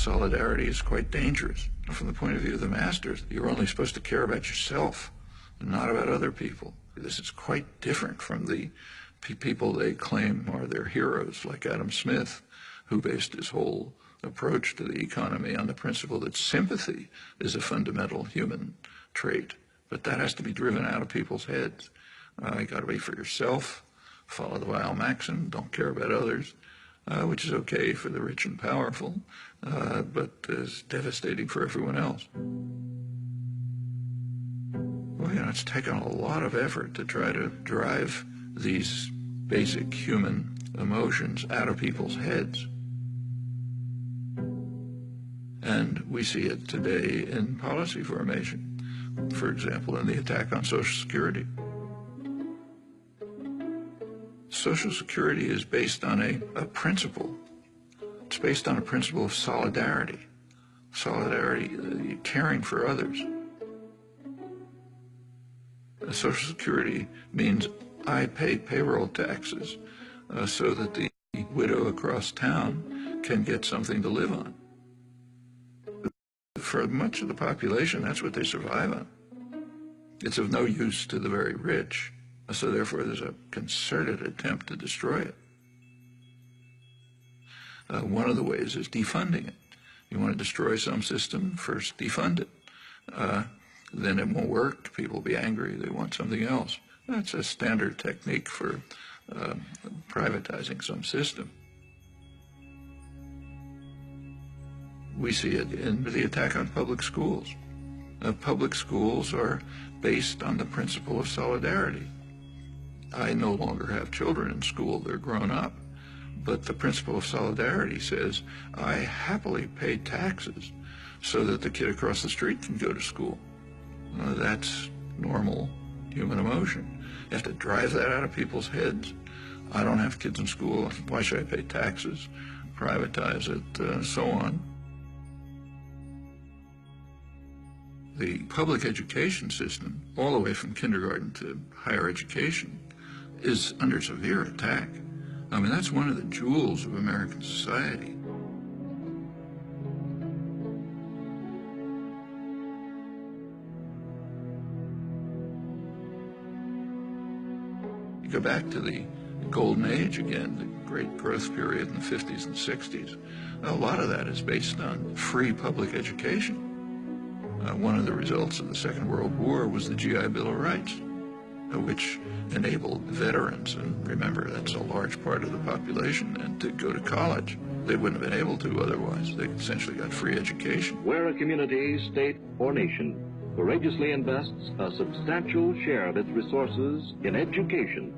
solidarity is quite dangerous. From the point of view of the masters, you're only supposed to care about yourself, not about other people. This is quite different from the people they claim are their heroes, like Adam Smith, who based his whole approach to the economy on the principle that sympathy is a fundamental human trait. But that has to be driven out of people's heads. You got to be for yourself, follow the Weil maxim, don't care about others, which is okay for the rich and powerful, but is devastating for everyone else. Well, it's taken a lot of effort to try to drive these basic human emotions out of people's heads. And we see it today in policy formation. For example, in the attack on Social Security. Social Security is based on a principle. It's based on a principle of solidarity. Solidarity, caring for others. Social Security means I pay payroll taxes so that the widow across town can get something to live on. For much of the population, that's what they survive on. It's of no use to the very rich, so therefore there's a concerted attempt to destroy it. One of the ways is defunding it. You want to destroy some system, first defund it. Then it won't work, people will be angry, they want something else. That's a standard technique for privatizing some system. We see it in the attack on public schools. Public schools are based on the principle of solidarity. I no longer have children in school, they're grown up. But the principle of solidarity says, I happily pay taxes so that the kid across the street can go to school. That's normal human emotion. You have to drive that out of people's heads. I don't have kids in school, why should I pay taxes? Privatize it, so on. The public education system, all the way from kindergarten to higher education, is under severe attack. I mean, that's one of the jewels of American society. You go back to the golden age again, the great growth period in the 50s and 60s. A lot of that is based on free public education. One of the results of the Second World War was the GI Bill of Rights, which enabled veterans, and remember that's a large part of the population, and to go to college. They wouldn't have been able to otherwise. They essentially got free education. Where a community, state, or nation courageously invests a substantial share of its resources in education,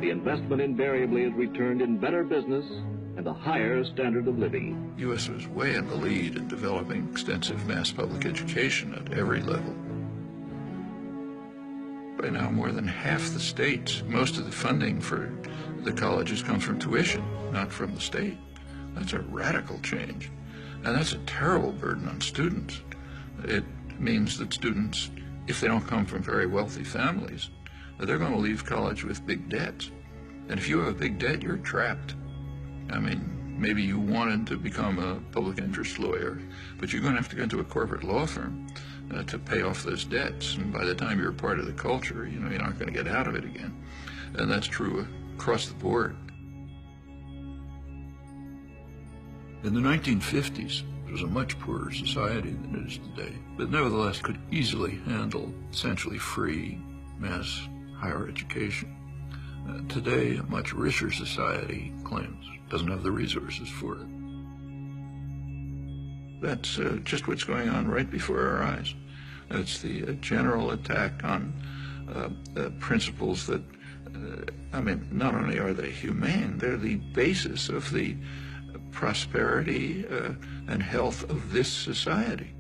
the investment invariably is returned in better business and a higher standard of living. The U.S. was way in the lead in developing extensive mass public education at every level. By now, more than half the states, most of the funding for the colleges comes from tuition, not from the state. That's a radical change. And that's a terrible burden on students. It means that students, if they don't come from very wealthy families, they're going to leave college with big debts. And if you have a big debt, you're trapped. I mean, maybe you wanted to become a public interest lawyer, but you're going to have to go into a corporate law firm to pay off those debts. And by the time you're part of the culture, you're not going to get out of it again. And that's true across the board. In the 1950s, it was a much poorer society than it is today, but nevertheless could easily handle essentially free mass higher education. Today, a much richer society claims doesn't have the resources for it. That's just what's going on right before our eyes. It's the general attack on principles that, not only are they humane, they're the basis of the prosperity and health of this society.